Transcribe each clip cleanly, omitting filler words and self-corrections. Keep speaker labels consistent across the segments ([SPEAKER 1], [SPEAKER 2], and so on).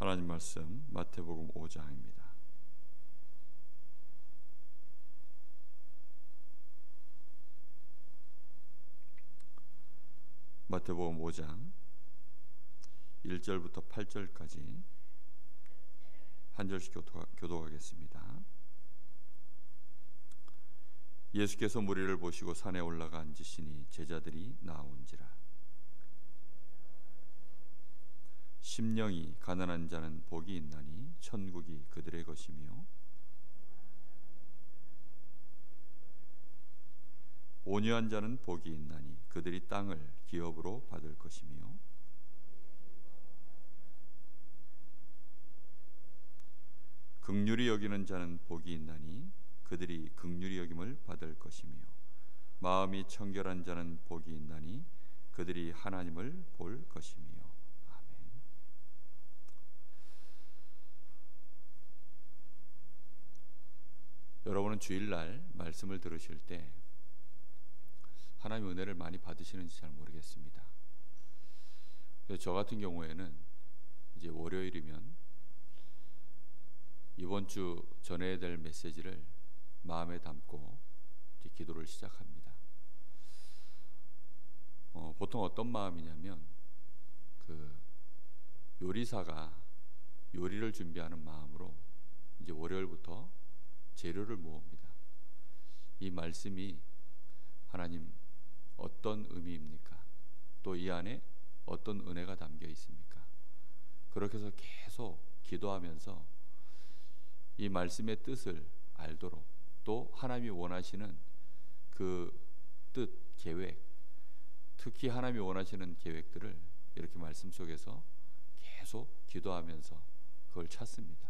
[SPEAKER 1] 하나님 말씀 마태복음 5장입니다. 마태복음 5장 1절부터 8절까지 한 절씩 교독하겠습니다. 예수께서 무리를 보시고 산에 올라가 앉으시니 제자들이 나온지라. 심령이 가난한 자는 복이 있나니 천국이 그들의 것이며, 온유한 자는 복이 있나니 그들이 땅을 기업으로 받을 것이며, 긍휼히 여기는 자는 복이 있나니 그들이 긍휼히 여김을 받을 것이며, 마음이 청결한 자는 복이 있나니 그들이 하나님을 볼 것이며. 아멘. 여러분은 주일날 말씀을 들으실 때 하나님의 은혜를 많이 받으시는지 잘 모르겠습니다. 저 같은 경우에는 이제 월요일이면 이번 주 전해야 될 메시지를 마음에 담고 이제 기도를 시작합니다. 보통 어떤 마음이냐면 그 요리사가 요리를 준비하는 마음으로 이제 월요일부터 재료를 모읍니다. 이 말씀이 하나님 어떤 의미입니까? 또 이 안에 어떤 은혜가 담겨 있습니까? 그렇게 해서 계속 기도하면서 이 말씀의 뜻을 알도록, 또 하나님이 원하시는 그 뜻, 계획, 특히 하나님이 원하시는 계획들을 이렇게 말씀 속에서 계속 기도하면서 그걸 찾습니다.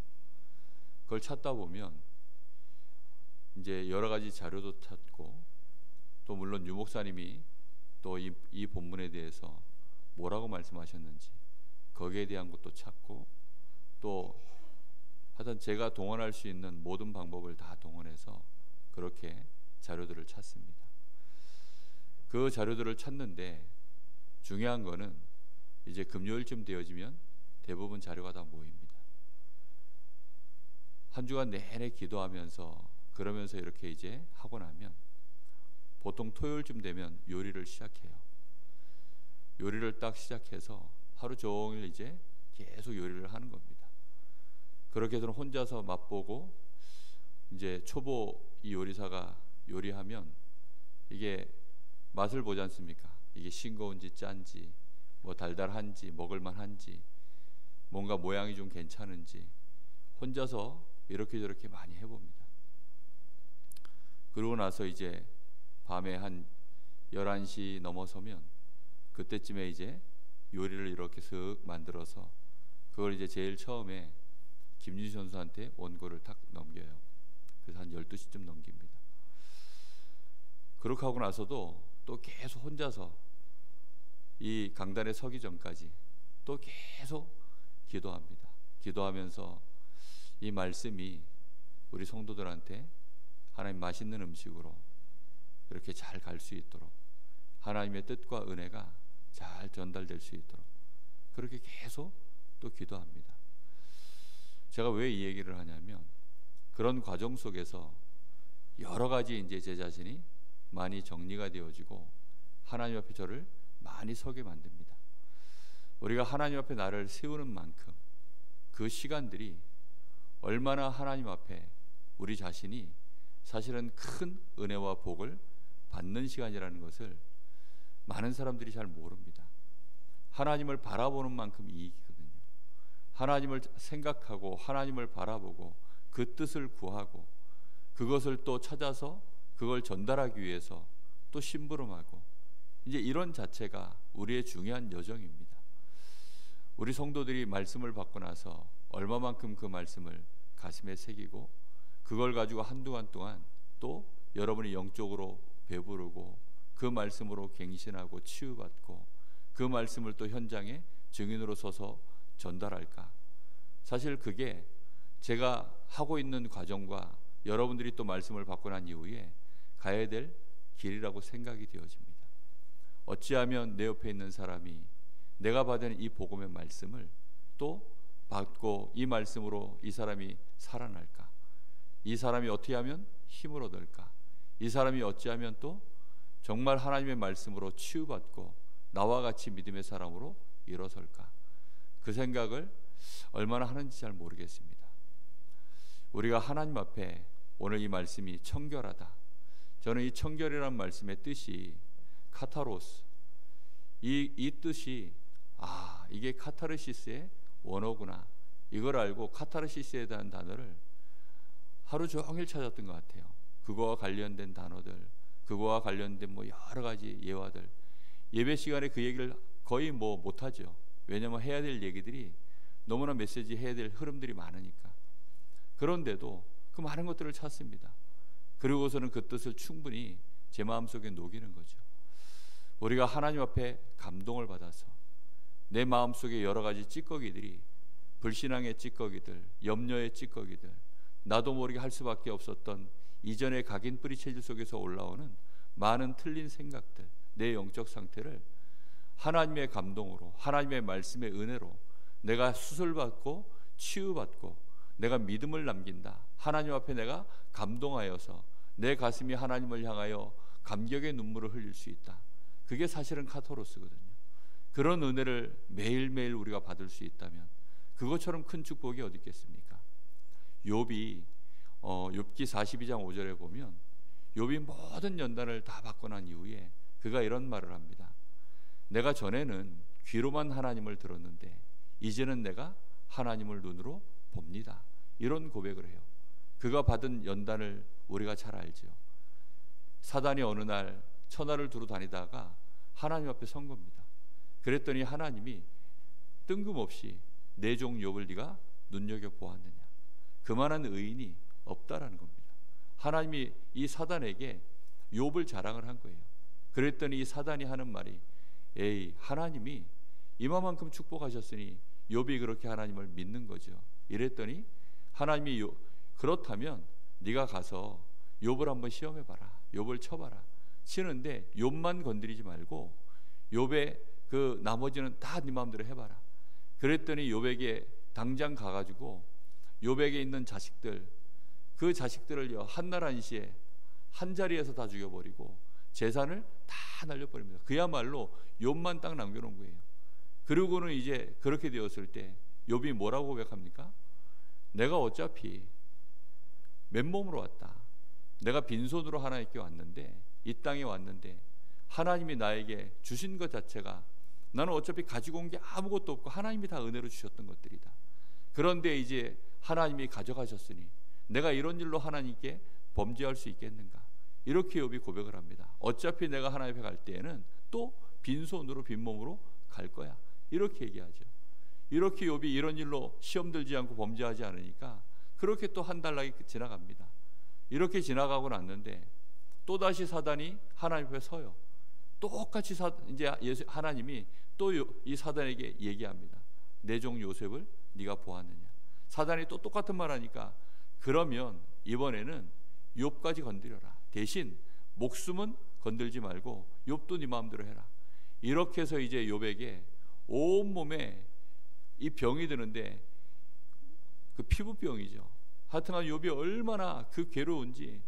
[SPEAKER 1] 그걸 찾다 보면 이제 여러 가지 자료도 찾고, 또 물론 유 목사님이 또 이 본문에 대해서 뭐라고 말씀하셨는지 거기에 대한 것도 찾고, 또 하여튼 제가 동원할 수 있는 모든 방법을 다 동원해서 그렇게 자료들을 찾습니다. 그 자료들을 찾는데 중요한 거는 이제 금요일쯤 되어지면 대부분 자료가 다 모입니다. 한 주간 내내 기도하면서 그러면서 이렇게 이제 하고 나면 보통 토요일쯤 되면 요리를 시작해요. 요리를 딱 시작해서 하루 종일 이제 계속 요리를 하는 겁니다. 그렇게 해서 혼자서 맛보고, 이제 초보 이 요리사가 요리하면 이게 맛을 보지 않습니까? 이게 싱거운지 짠지, 뭐 달달한지 먹을만한지, 뭔가 모양이 좀 괜찮은지 혼자서 이렇게 저렇게 많이 해봅니다. 그러고 나서 이제 밤에 한 11시 넘어서면 그때쯤에 이제 요리를 이렇게 슥 만들어서 그걸 이제 제일 처음에 김유진 선수한테 원고를 탁 넘겨요. 그래서 한 12시쯤 넘깁니다. 그렇게 하고 나서도 또 계속 혼자서 이 강단에 서기 전까지 또 계속 기도합니다. 기도하면서 이 말씀이 우리 성도들한테 하나님 맛있는 음식으로 이렇게 잘 갈 수 있도록, 하나님의 뜻과 은혜가 잘 전달될 수 있도록 그렇게 계속 또 기도합니다. 제가 왜 이 얘기를 하냐면, 그런 과정 속에서 여러 가지 이제 제 자신이 많이 정리가 되어지고 하나님 앞에 저를 많이 서게 만듭니다. 우리가 하나님 앞에 나를 세우는 만큼 그 시간들이 얼마나 하나님 앞에 우리 자신이 사실은 큰 은혜와 복을 받는 시간이라는 것을 많은 사람들이 잘 모릅니다. 하나님을 바라보는 만큼 이익이거든요. 하나님을 생각하고 하나님을 바라보고 그 뜻을 구하고 그것을 또 찾아서 그걸 전달하기 위해서 또 심부름하고, 이제 이런 자체가 우리의 중요한 여정입니다. 우리 성도들이 말씀을 받고 나서 얼마만큼 그 말씀을 가슴에 새기고 그걸 가지고 한동안 동안 또 여러분이 영적으로 배부르고 그 말씀으로 갱신하고 치유받고 그 말씀을 또 현장에 증인으로 서서 전달할까? 사실 그게 제가 하고 있는 과정과 여러분들이 또 말씀을 받고 난 이후에 가야 될 길이라고 생각이 되어집니다. 어찌하면 내 옆에 있는 사람이 내가 받은 이 복음의 말씀을 또 받고 이 말씀으로 이 사람이 살아날까? 이 사람이 어떻게 하면 힘을 얻을까? 이 사람이 어찌하면 또 정말 하나님의 말씀으로 치유받고 나와 같이 믿음의 사람으로 일어설까? 그 생각을 얼마나 하는지 잘 모르겠습니다. 우리가 하나님 앞에 오늘 이 말씀이 청결하다. 저는 이 청결이라는 말씀의 뜻이 카타로스, 이 뜻이 이게 카타르시스의 원어구나, 이걸 알고 카타르시스에 대한 단어를 하루 종일 찾았던 것 같아요. 그거와 관련된 단어들, 그거와 관련된 여러 가지 예화들. 예배 시간에 그 얘기를 거의 못하죠. 왜냐하면 해야 될 얘기들이 너무나 메시지 해야 될 흐름들이 많으니까. 그런데도 그 많은 것들을 찾습니다. 그리고서는 그 뜻을 충분히 제 마음속에 녹이는 거죠. 우리가 하나님 앞에 감동을 받아서 내 마음속에 여러 가지 찌꺼기들이, 불신앙의 찌꺼기들, 염려의 찌꺼기들, 나도 모르게 할 수밖에 없었던 이전의 각인 뿌리 체질 속에서 올라오는 많은 틀린 생각들, 내 영적 상태를 하나님의 감동으로, 하나님의 말씀의 은혜로 내가 수술받고 치유받고 내가 믿음을 남긴다. 하나님 앞에 내가 감동하여서 내 가슴이 하나님을 향하여 감격의 눈물을 흘릴 수 있다. 그게 사실은 카토로스거든요. 그런 은혜를 매일매일 우리가 받을 수 있다면 그것처럼 큰 축복이 어디 있겠습니까? 욥이 욥기 42장 5절에 보면 욥이 모든 연단을 다 받고 난 이후에 그가 이런 말을 합니다. 내가 전에는 귀로만 하나님을 들었는데 이제는 내가 하나님을 눈으로 봅니다. 이런 고백을 해요. 그가 받은 연단을 우리가 잘 알죠. 사단이 어느 날 천하를 두루 다니다가 하나님 앞에 선 겁니다. 그랬더니 하나님이 뜬금없이 내 종 욥을 네가 눈여겨보았느냐, 그만한 의인이 없다라는 겁니다. 하나님이 이 사단에게 욥을 자랑을 한 거예요. 그랬더니 이 사단이 하는 말이, 에이, 하나님이 이만큼 축복하셨으니 욥이 그렇게 하나님을 믿는 거죠. 이랬더니 하나님이 그렇다면 네가 가서 욥을 한번 시험해봐라, 욥을 쳐봐라. 치는데 욥만 건드리지 말고 욥의 그 나머지는 다 네 마음대로 해봐라. 그랬더니 욥에게 당장 가가지고 욥에게 있는 자식들, 그 자식들을요 한날 한시에 한 자리에서 다 죽여버리고 재산을 다 날려버립니다. 그야말로 욥만 딱 남겨놓은 거예요. 그리고는 이제 그렇게 되었을 때 욥이 뭐라고 고백합니까? 내가 어차피 맨몸으로 왔다. 내가 빈손으로 하나님께 왔는데, 이 땅에 왔는데 하나님이 나에게 주신 것 자체가 나는 어차피 가지고 온 게 아무것도 없고 하나님이 다 은혜로 주셨던 것들이다. 그런데 이제 하나님이 가져가셨으니 내가 이런 일로 하나님께 범죄할 수 있겠는가? 이렇게 욥이 고백을 합니다. 어차피 내가 하나님 앞에 갈 때에는 또 빈손으로 빈몸으로 갈 거야. 이렇게 얘기하죠. 이렇게 욥이 이런 일로 시험 들지 않고 범죄하지 않으니까 그렇게 또 한 달락이 지나갑니다. 이렇게 지나가고 났는데 또다시 사단이 하나님 앞에 서요. 똑같이 이제 하나님이 또 이 사단에게 얘기합니다. 내 종 요셉을 네가 보았느냐. 사단이 또 똑같은 말 하니까 그러면 이번에는 욥까지 건드려라. 대신 목숨은 건들지 말고 욥도 네 마음대로 해라. 이렇게 해서 이제 욥에게 온몸에 이 병이 드는데 그 피부병이죠. 하여튼간 욥이 얼마나 그 괴로운지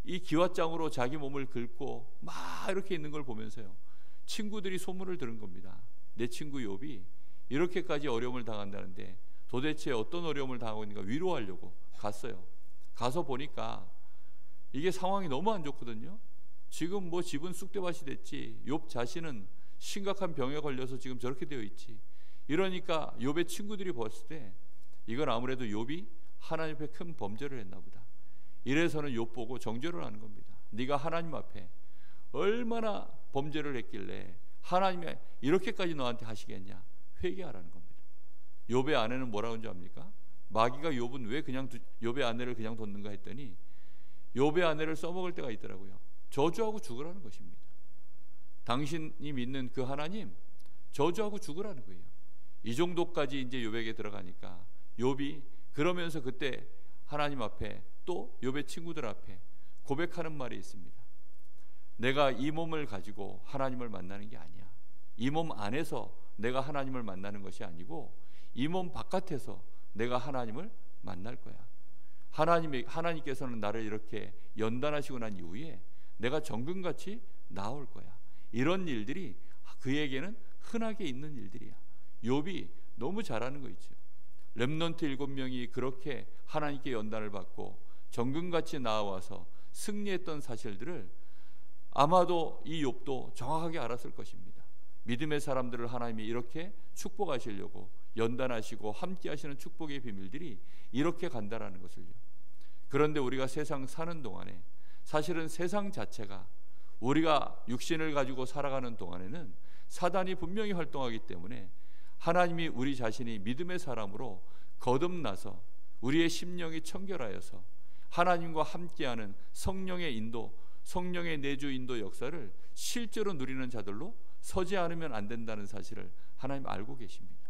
[SPEAKER 1] 이 기왓장으로 자기 몸을 긁고 막 이렇게 있는 걸 보면서요, 친구들이 소문을 들은 겁니다. 내 친구 욥이 이렇게까지 어려움을 당한다는데 도대체 어떤 어려움을 당하고 있는가 위로하려고 갔어요. 가서 보니까 이게 상황이 너무 안 좋거든요. 지금 집은 쑥대밭이 됐지, 욥 자신은 심각한 병에 걸려서 지금 저렇게 되어 있지. 이러니까 욥의 친구들이 봤을 때 이건 아무래도 욥이 하나님 앞에 큰 범죄를 했나 보다. 이래서는 욥 보고 정죄를 하는 겁니다. 네가 하나님 앞에 얼마나 범죄를 했길래 하나님이 이렇게까지 너한테 하시겠냐. 회개하라는 겁니다. 욥의 아내는 뭐라고 한지 압니까? 마귀가 욥은 왜 그냥 욥의 아내를 그냥 뒀는가 했더니 욥의 아내를 써먹을 때가 있더라고요. 저주하고 죽으라는 것입니다. 당신이 믿는 그 하나님 저주하고 죽으라는 거예요. 이 정도까지 이제 욥에게 들어가니까 욥이 그러면서 그때 하나님 앞에 또 욥의 친구들 앞에 고백하는 말이 있습니다. 내가 이 몸을 가지고 하나님을 만나는 게 아니야. 이 몸 안에서 내가 하나님을 만나는 것이 아니고 이 몸 바깥에서 내가 하나님을 만날 거야. 하나님께서는 나를 이렇게 연단하시고 난 이후에 내가 정금같이 나올 거야. 이런 일들이 그에게는 흔하게 있는 일들이야. 욥이 너무 잘하는 거 있죠. 렘넌트 7명이 그렇게 하나님께 연단을 받고 정금같이 나와서 승리했던 사실들을 아마도 이 욥도 정확하게 알았을 것입니다. 믿음의 사람들을 하나님이 이렇게 축복하시려고 연단하시고 함께 하시는 축복의 비밀들이 이렇게 간다라는 것을요. 그런데 우리가 세상 사는 동안에 사실은 세상 자체가 우리가 육신을 가지고 살아가는 동안에는 사단이 분명히 활동하기 때문에 하나님이 우리 자신이 믿음의 사람으로 거듭나서 우리의 심령이 청결하여서 하나님과 함께하는 성령의 인도, 성령의 내주 인도 역사를 실제로 누리는 자들로 서지 않으면 안 된다는 사실을 하나님 알고 계십니다.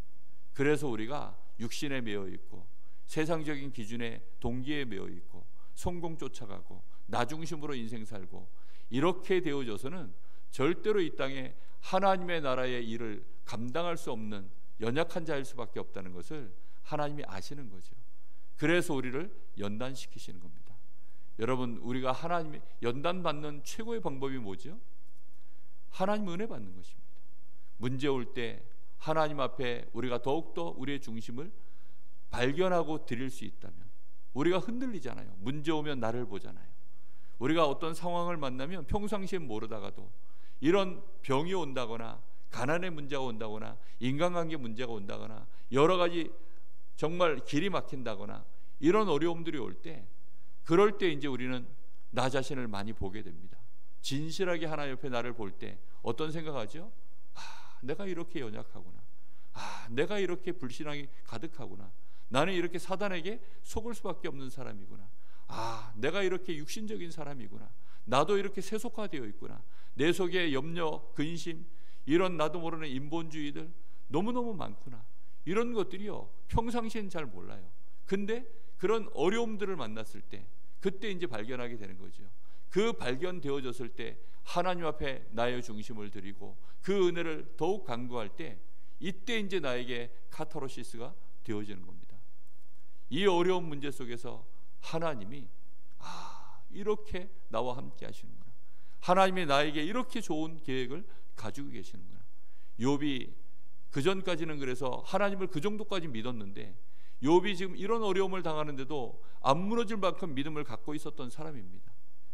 [SPEAKER 1] 그래서 우리가 육신에 매여 있고 세상적인 기준의 동기에 매여 있고 성공 쫓아가고 나 중심으로 인생 살고 이렇게 되어져서는 절대로 이 땅에 하나님의 나라의 일을 감당할 수 없는 연약한 자일 수밖에 없다는 것을 하나님이 아시는 거죠. 그래서 우리를 연단시키시는 겁니다. 여러분, 우리가 하나님의 연단받는 최고의 방법이 뭐죠? 하나님 은혜 받는 것입니다. 문제 올 때 하나님 앞에 우리가 더욱더 우리의 중심을 발견하고 드릴 수 있다면 우리가 흔들리잖아요. 문제 오면 나를 보잖아요. 우리가 어떤 상황을 만나면 평상시엔 모르다가도 이런 병이 온다거나 가난의 문제가 온다거나 인간관계 문제가 온다거나 여러 가지 정말 길이 막힌다거나 이런 어려움들이 올 때, 그럴 때 이제 우리는 나 자신을 많이 보게 됩니다. 진실하게 하나님 옆에 나를 볼 때 어떤 생각하죠? 내가 이렇게 연약하구나. 내가 이렇게 불신앙이 가득하구나. 나는 이렇게 사단에게 속을 수밖에 없는 사람이구나. 내가 이렇게 육신적인 사람이구나. 나도 이렇게 세속화되어 있구나. 내 속에 염려, 근심, 이런 나도 모르는 인본주의들 너무너무 많구나. 이런 것들이요, 평상시엔 잘 몰라요. 근데 그런 어려움들을 만났을 때 그때 이제 발견하게 되는 거죠. 그 발견되어졌을 때 하나님 앞에 나의 중심을 드리고 그 은혜를 더욱 간구할 때 이때 이제 나에게 카타르시스가 되어지는 겁니다. 이 어려운 문제 속에서 하나님이 이렇게 나와 함께 하시는구나. 하나님이 나에게 이렇게 좋은 계획을 가지고 계시는구나. 욥이 그전까지는 그래서 하나님을 그 정도까지 믿었는데 욥이 지금 이런 어려움을 당하는데도 안 무너질 만큼 믿음을 갖고 있었던 사람입니다.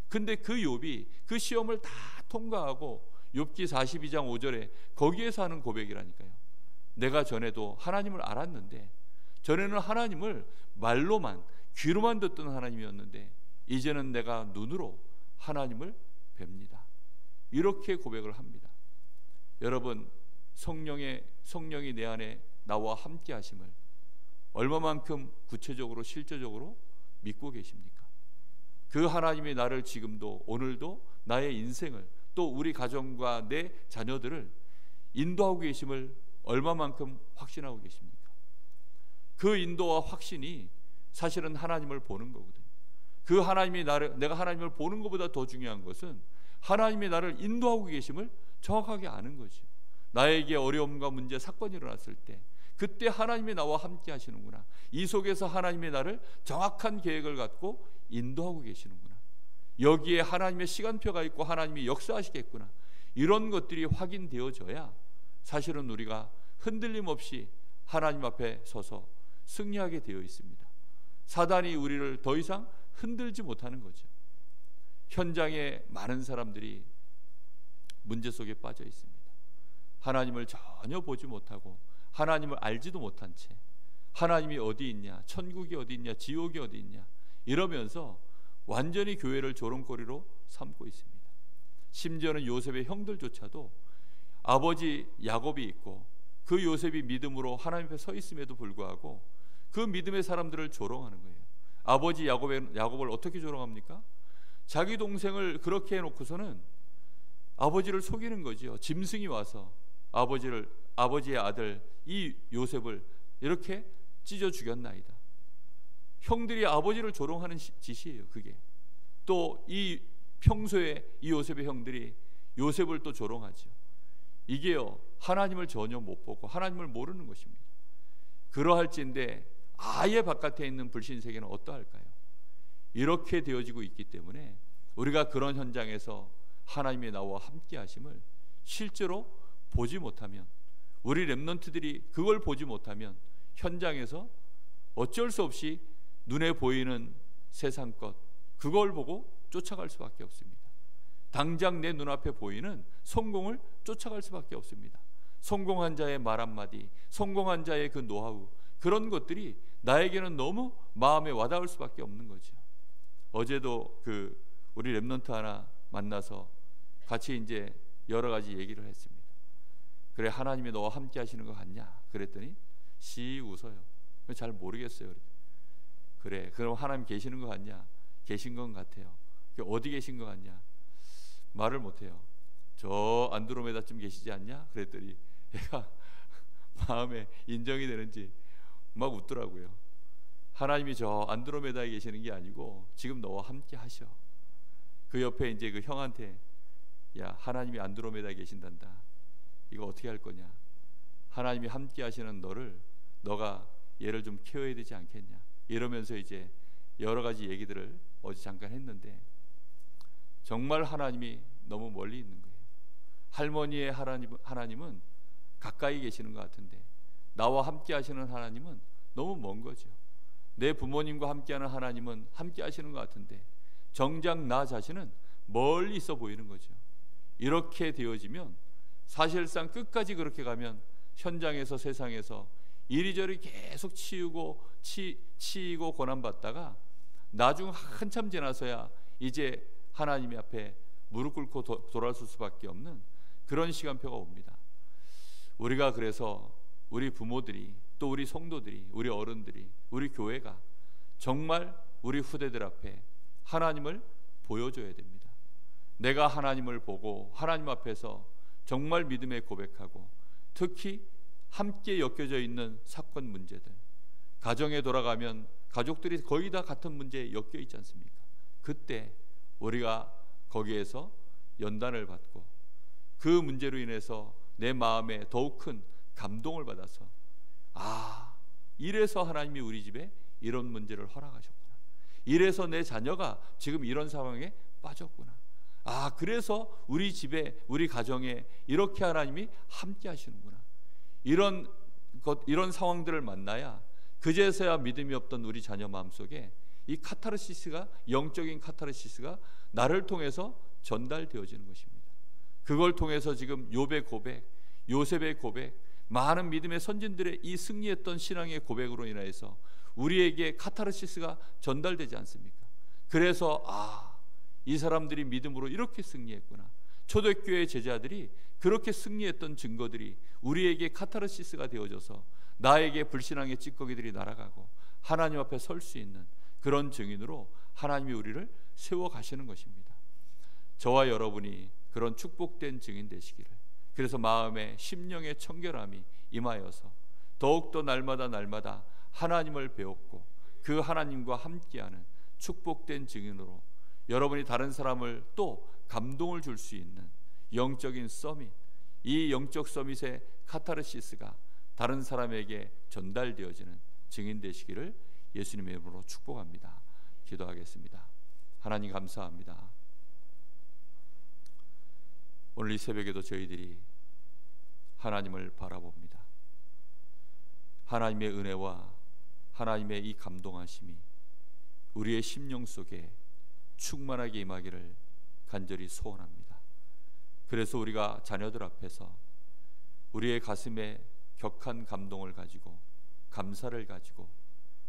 [SPEAKER 1] 근데 그 욥이 그 시험을 다 통과하고 욥기 42장 5절에 거기에서 하는 고백이라니까요. 내가 전에도 하나님을 알았는데, 전에는 하나님을 말로만 귀로만 듣던 하나님이었는데 이제는 내가 눈으로 하나님을 뵙니다. 이렇게 고백을 합니다. 여러분, 성령이 내 안에 나와 함께 하심을 얼마만큼 구체적으로 실제적으로 믿고 계십니까? 그 하나님이 나를 지금도 오늘도 나의 인생을 또 우리 가정과 내 자녀들을 인도하고 계심을 얼마만큼 확신하고 계십니까? 그 인도와 확신이 사실은 하나님을 보는 거거든요. 그 하나님이 내가 하나님을 보는 것보다 더 중요한 것은 하나님이 나를 인도하고 계심을 정확하게 아는 거죠. 나에게 어려움과 문제, 사건이 일어났을 때 그때 하나님이 나와 함께 하시는구나. 이 속에서 하나님이 나를 정확한 계획을 갖고 인도하고 계시는구나. 여기에 하나님의 시간표가 있고 하나님이 역사하시겠구나. 이런 것들이 확인되어져야 사실은 우리가 흔들림 없이 하나님 앞에 서서 승리하게 되어 있습니다. 사단이 우리를 더 이상 흔들지 못하는 거죠. 현장에 많은 사람들이 문제 속에 빠져 있습니다. 하나님을 전혀 보지 못하고 하나님을 알지도 못한 채 하나님이 어디 있냐, 천국이 어디 있냐, 지옥이 어디 있냐 이러면서 완전히 교회를 조롱거리로 삼고 있습니다. 심지어는 요셉의 형들조차도 아버지 야곱이 있고 그 요셉이 믿음으로 하나님 앞에 서 있음에도 불구하고 그 믿음의 사람들을 조롱하는 거예요. 아버지 야곱을 어떻게 조롱합니까? 자기 동생을 그렇게 해놓고서는 아버지를 속이는 거죠. 짐승이 와서 아버지의 아들 이 요셉을 이렇게 찢어 죽였나이다. 형들이 아버지를 조롱하는 짓이에요. 그게 또 이 평소에 이 요셉의 형들이 요셉을 또 조롱하죠. 이게요, 하나님을 전혀 못 보고 하나님을 모르는 것입니다. 그러할진데 아예 바깥에 있는 불신 세계는 어떠할까요? 이렇게 되어지고 있기 때문에 우리가 그런 현장에서 하나님의 나와 함께 하심을 실제로 보지 못하면, 우리 렘넌트들이 그걸 보지 못하면 현장에서 어쩔 수 없이 눈에 보이는 세상 것, 그걸 보고 쫓아갈 수밖에 없습니다. 당장 내 눈앞에 보이는 성공을 쫓아갈 수밖에 없습니다. 성공한 자의 말 한마디, 성공한 자의 그 노하우, 그런 것들이 나에게는 너무 마음에 와닿을 수밖에 없는 거죠. 어제도 우리 렘넌트 하나 만나서 같이 이제 여러 가지 얘기를 했습니다. 그래, 하나님이 너와 함께 하시는 것 같냐? 그랬더니 씩 웃어요. 잘 모르겠어요. 그래, 그럼 하나님 계시는 것 같냐? 계신 것 같아요. 어디 계신 것 같냐? 말을 못해요. 저 안드로메다쯤 계시지 않냐? 그랬더니 얘가 마음에 인정이 되는지 막 웃더라고요. 하나님이 저 안드로메다에 계시는 게 아니고 지금 너와 함께 하셔. 그 옆에 이제 그 형한테, 야, 하나님이 안드로메다에 계신단다. 이거 어떻게 할 거냐? 하나님이 함께 하시는 너가 얘를 좀 케어해야 되지 않겠냐? 이러면서 이제 여러 가지 얘기들을 어제 잠깐 했는데, 정말 하나님이 너무 멀리 있는 거예요. 할머니의 하나님은 가까이 계시는 것 같은데, 나와 함께 하시는 하나님은 너무 먼 거죠. 내 부모님과 함께하는 하나님은 함께 하시는 것 같은데, 정작 나 자신은 멀리 있어 보이는 거죠. 이렇게 되어지면 사실상 끝까지 그렇게 가면 현장에서, 세상에서 이리저리 계속 치이고 고난받다가 나중 한참 지나서야 이제 하나님 앞에 무릎 꿇고 돌아설 수밖에 없는 그런 시간표가 옵니다. 우리가 그래서 우리 부모들이, 또 우리 성도들이, 우리 어른들이, 우리 교회가 정말 우리 후대들 앞에 하나님을 보여줘야 됩니다. 내가 하나님을 보고 하나님 앞에서 정말 믿음의 고백하고, 특히 함께 엮여져 있는 사건 문제들, 가정에 돌아가면 가족들이 거의 다 같은 문제에 엮여 있지 않습니까? 그때 우리가 거기에서 연단을 받고 그 문제로 인해서 내 마음에 더욱 큰 감동을 받아서, 아, 이래서 하나님이 우리 집에 이런 문제를 허락하셨구나. 이래서 내 자녀가 지금 이런 상황에 빠졌구나. 아, 그래서 우리 집에, 우리 가정에 이렇게 하나님이 함께 하시는구나. 이런 상황들을 만나야 그제서야 믿음이 없던 우리 자녀 마음속에 이 카타르시스가, 영적인 카타르시스가 나를 통해서 전달되어지는 것입니다. 그걸 통해서 지금 욥의 고백, 요셉의 고백, 많은 믿음의 선진들의 이 승리했던 신앙의 고백으로 인해서 우리에게 카타르시스가 전달되지 않습니까? 그래서 이 사람들이 믿음으로 이렇게 승리했구나. 초대교회 제자들이 그렇게 승리했던 증거들이 우리에게 카타르시스가 되어져서 나에게 불신앙의 찌꺼기들이 날아가고 하나님 앞에 설 수 있는 그런 증인으로 하나님이 우리를 세워가시는 것입니다. 저와 여러분이 그런 축복된 증인 되시기를, 그래서 마음에 심령의 청결함이 임하여서 더욱더 날마다 하나님을 배웠고 그 하나님과 함께하는 축복된 증인으로 여러분이 다른 사람을 또 감동을 줄 수 있는 영적인 서밋, 이 영적 서밋의 카타르시스가 다른 사람에게 전달되어지는 증인 되시기를 예수님의 이름으로 축복합니다. 기도하겠습니다. 하나님 감사합니다. 오늘 이 새벽에도 저희들이 하나님을 바라봅니다. 하나님의 은혜와 하나님의 이 감동하심이 우리의 심령 속에 충만하게 임하기를 간절히 소원합니다. 그래서 우리가 자녀들 앞에서 우리의 가슴에 격한 감동을 가지고, 감사를 가지고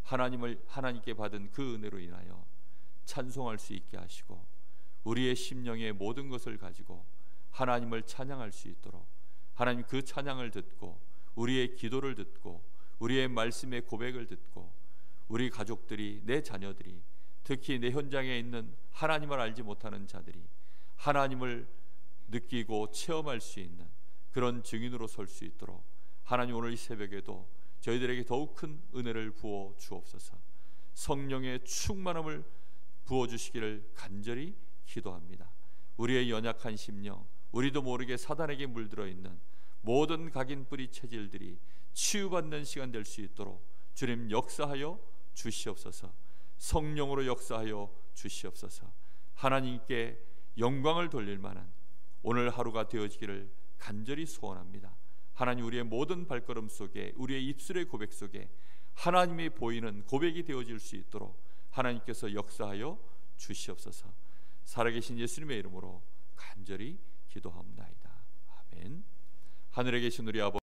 [SPEAKER 1] 하나님께 받은 그 은혜로 인하여 찬송할 수 있게 하시고, 우리의 심령의 모든 것을 가지고 하나님을 찬양할 수 있도록, 하나님 그 찬양을 듣고 우리의 기도를 듣고 우리의 말씀의 고백을 듣고 우리 가족들이, 내 자녀들이, 특히 내 현장에 있는 하나님을 알지 못하는 자들이 하나님을 느끼고 체험할 수 있는 그런 증인으로 설 수 있도록 하나님 오늘 이 새벽에도 저희들에게 더욱 큰 은혜를 부어 주옵소서. 성령의 충만함을 부어주시기를 간절히 기도합니다. 우리의 연약한 심령, 우리도 모르게 사단에게 물들어 있는 모든 각인 뿌리 체질들이 치유받는 시간 될 수 있도록 주님 역사하여 주시옵소서. 성령으로 역사하여 주시옵소서. 하나님께 영광을 돌릴 만한 오늘 하루가 되어지기를 간절히 소원합니다. 하나님, 우리의 모든 발걸음 속에, 우리의 입술의 고백 속에 하나님이 보이는 고백이 되어질 수 있도록 하나님께서 역사하여 주시옵소서. 살아계신 예수님의 이름으로 간절히 기도하옵나이다. 아멘. 하늘에 계신 우리 아버지,